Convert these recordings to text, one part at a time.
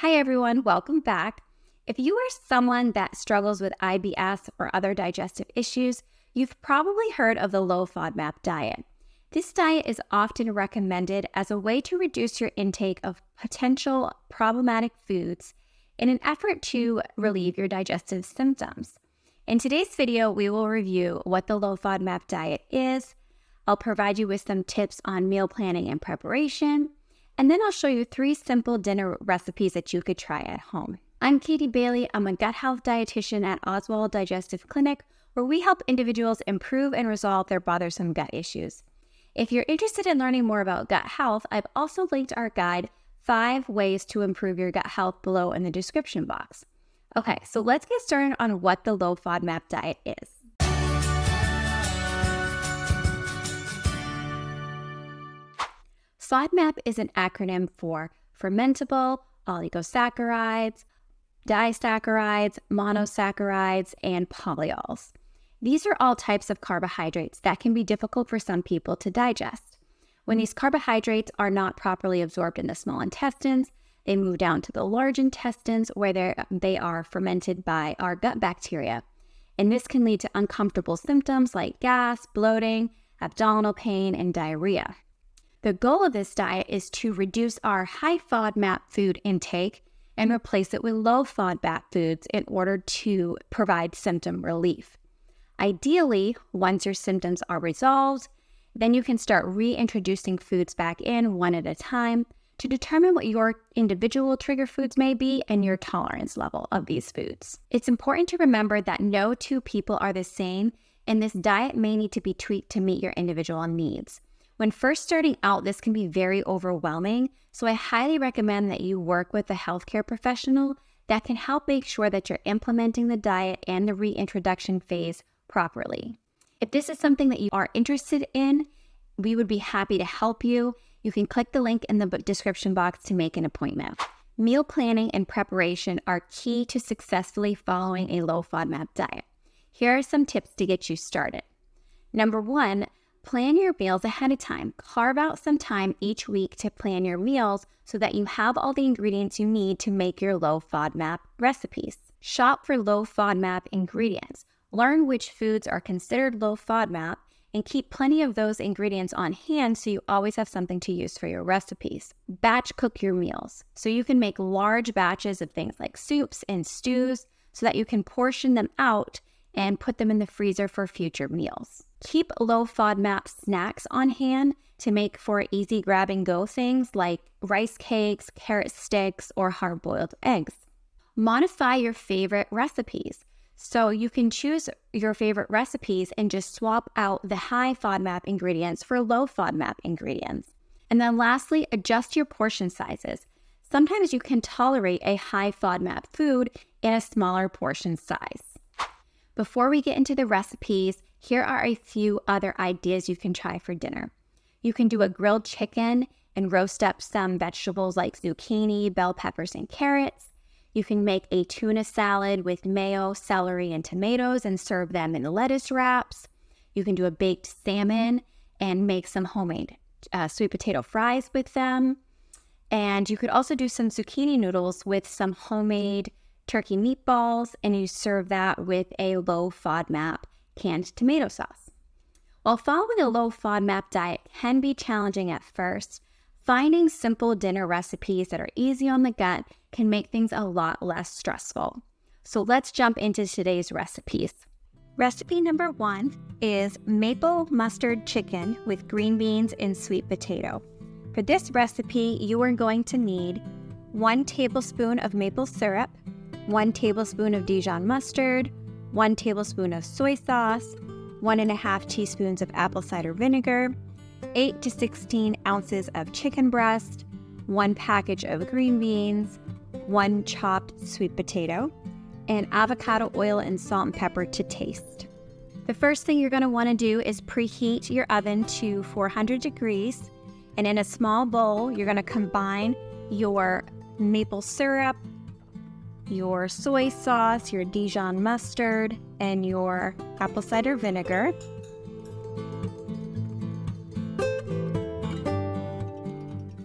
Hi everyone, welcome back. If you are someone that struggles with IBS or other digestive issues, you've probably heard of the low FODMAP diet. This diet is often recommended as a way to reduce your intake of potential problematic foods in an effort to relieve your digestive symptoms. In today's video, we will review what the low FODMAP diet is. I'll provide you with some tips on meal planning and preparation, and then I'll show you 3 simple dinner recipes that you could try at home. I'm Katie Bailey. I'm a gut health dietitian at Oswald Digestive Clinic, where we help individuals improve and resolve their bothersome gut issues. If you're interested in learning more about gut health, I've also linked our guide, 5 Ways to Improve Your Gut Health, below in the description box. Okay, so let's get started on what the low FODMAP diet is. FODMAP is an acronym for fermentable oligosaccharides, disaccharides, monosaccharides, and polyols. These are all types of carbohydrates that can be difficult for some people to digest. When these carbohydrates are not properly absorbed in the small intestines, they move down to the large intestines where they are fermented by our gut bacteria. And this can lead to uncomfortable symptoms like gas, bloating, abdominal pain, and diarrhea. The goal of this diet is to reduce our high FODMAP food intake and replace it with low FODMAP foods in order to provide symptom relief. Ideally, once your symptoms are resolved, then you can start reintroducing foods back in one at a time to determine what your individual trigger foods may be and your tolerance level of these foods. It's important to remember that no 2 people are the same, and this diet may need to be tweaked to meet your individual needs. When first starting out, this can be very overwhelming, so I highly recommend that you work with a healthcare professional that can help make sure that you're implementing the diet and the reintroduction phase properly. If this is something that you are interested in, we would be happy to help you. You can click the link in the description box to make an appointment. Meal planning and preparation are key to successfully following a low FODMAP diet. Here are some tips to get you started. Number 1, plan your meals ahead of time. Carve out some time each week to plan your meals so that you have all the ingredients you need to make your low FODMAP recipes. Shop for low FODMAP ingredients. Learn which foods are considered low FODMAP and keep plenty of those ingredients on hand so you always have something to use for your recipes. Batch cook your meals. So you can make large batches of things like soups and stews so that you can portion them out and put them in the freezer for future meals. Keep low FODMAP snacks on hand to make for easy grab-and-go things like rice cakes, carrot sticks, or hard-boiled eggs. Modify your favorite recipes. So you can choose your favorite recipes and just swap out the high FODMAP ingredients for low FODMAP ingredients. And then lastly, adjust your portion sizes. Sometimes you can tolerate a high FODMAP food in a smaller portion size. Before we get into the recipes, here are a few other ideas you can try for dinner. You can do a grilled chicken and roast up some vegetables like zucchini, bell peppers, and carrots. You can make a tuna salad with mayo, celery, and tomatoes and serve them in lettuce wraps. You can do a baked salmon and make some homemade sweet potato fries with them. And you could also do some zucchini noodles with some homemade turkey meatballs, and you serve that with a low FODMAP canned tomato sauce. While following a low FODMAP diet can be challenging at first, finding simple dinner recipes that are easy on the gut can make things a lot less stressful. So let's jump into today's recipes. Recipe number 1 is maple mustard chicken with green beans and sweet potato. For this recipe, you are going to need 1 tablespoon of maple syrup, 1 tablespoon of Dijon mustard, 1 tablespoon of soy sauce, 1.5 teaspoons of apple cider vinegar, 8 to 16 ounces of chicken breast, 1 package of green beans, 1 chopped sweet potato, and avocado oil and salt and pepper to taste. The first thing you're going to want to do is preheat your oven to 400 degrees, and in a small bowl, you're going to combine your maple syrup, your soy sauce, your Dijon mustard, and your apple cider vinegar.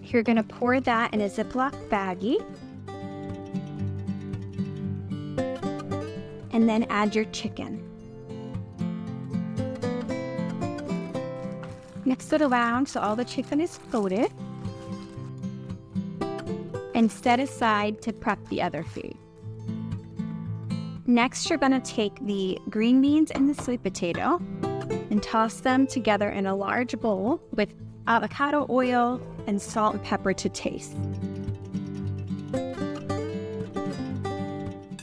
You're going to pour that in a Ziploc baggie. and then add your chicken. Mix it around so all the chicken is coated, and set aside to prep the other food. Next, you're going to take the green beans and the sweet potato and toss them together in a large bowl with avocado oil and salt and pepper to taste.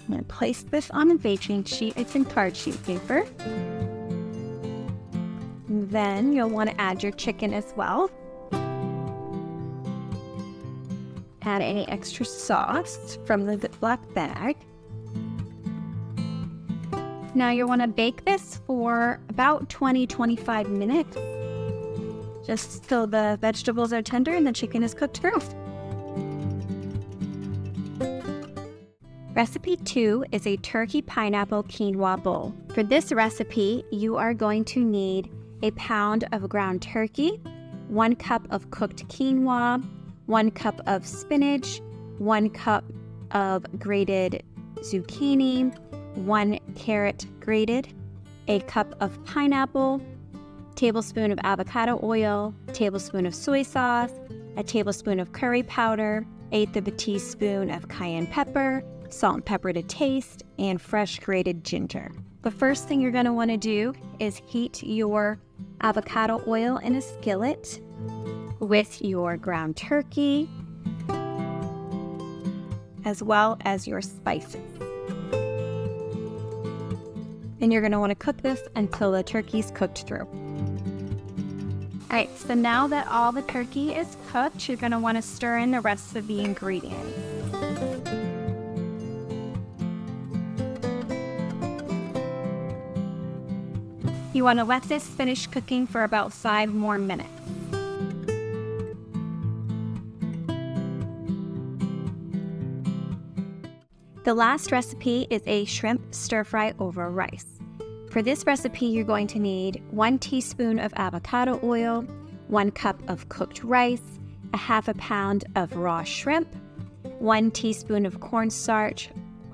I'm going to place this on a baking sheet. It's in card sheet paper. And then you'll want to add your chicken as well. Add any extra sauce from the Ziploc bag. Now you want to bake this for about 20-25 minutes, just till the vegetables are tender and the chicken is cooked through. Recipe 2 is a turkey pineapple quinoa bowl. For this recipe, you are going to need a pound of ground turkey, 1 cup of cooked quinoa, 1 cup of spinach, 1 cup of grated zucchini, 1 carrot grated, a cup of pineapple, tablespoon of avocado oil, tablespoon of soy sauce, a tablespoon of curry powder, 1/8 of a teaspoon of cayenne pepper, salt and pepper to taste, and fresh grated ginger. The first thing you're going to want to do is heat your avocado oil in a skillet with your ground turkey, as well as your spices. And you're going to want to cook this until the turkey's cooked through. Alright, so now that all the turkey is cooked, you're going to want to stir in the rest of the ingredients. You want to let this finish cooking for about 5 more minutes. The last recipe is a shrimp stir-fry over rice. For this recipe, you're going to need 1 teaspoon of avocado oil, 1 cup of cooked rice, a 1/2 pound of raw shrimp, 1 teaspoon of cornstarch,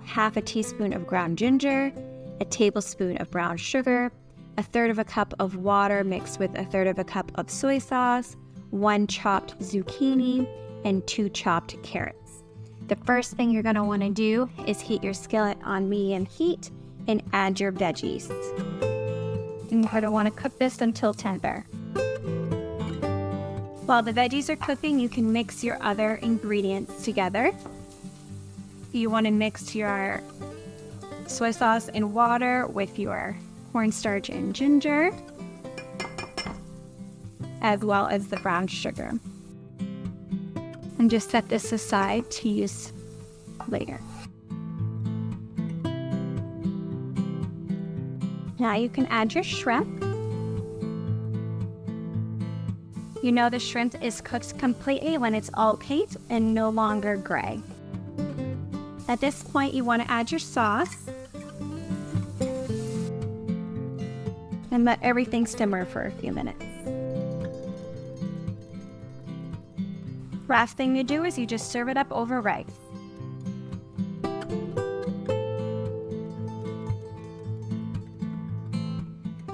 1/2 teaspoon of ground ginger, a tablespoon of brown sugar, 1/3 cup of water mixed with 1/3 cup of soy sauce, 1 chopped zucchini, and 2 chopped carrots. The first thing you're going to want to do is heat your skillet on medium heat and add your veggies. And you're going to want to cook this until tender. While the veggies are cooking, you can mix your other ingredients together. You want to mix your soy sauce and water with your cornstarch and ginger, as well as the brown sugar. And just set this aside to use later. Now you can add your shrimp. You know the shrimp is cooked completely when it's all pink and no longer gray. At this point, you want to add your sauce and let everything simmer for a few minutes. Last thing to do is you just serve it up over rice.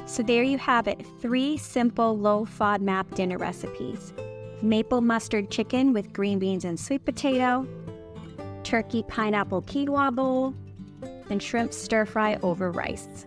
So there you have it, 3 simple low FODMAP dinner recipes. Maple mustard chicken with green beans and sweet potato, turkey pineapple quinoa bowl, and shrimp stir fry over rice.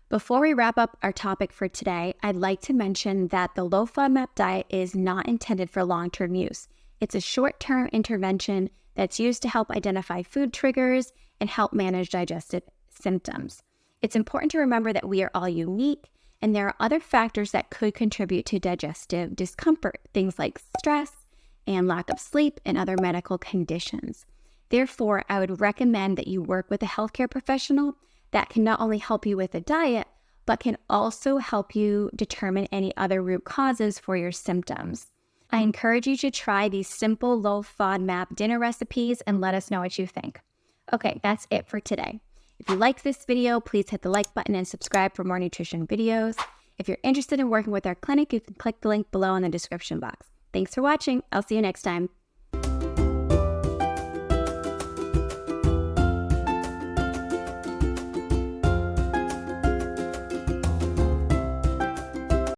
Before we wrap up our topic for today, I'd like to mention that the low FODMAP diet is not intended for long-term use. It's a short-term intervention that's used to help identify food triggers and help manage digestive symptoms. It's important to remember that we are all unique, and there are other factors that could contribute to digestive discomfort, things like stress and lack of sleep and other medical conditions. Therefore, I would recommend that you work with a healthcare professional that can not only help you with a diet, but can also help you determine any other root causes for your symptoms. I encourage you to try these simple low FODMAP dinner recipes and let us know what you think. Okay, that's it for today. If you liked this video, please hit the like button and subscribe for more nutrition videos. If you're interested in working with our clinic, you can click the link below in the description box. Thanks for watching. I'll see you next time.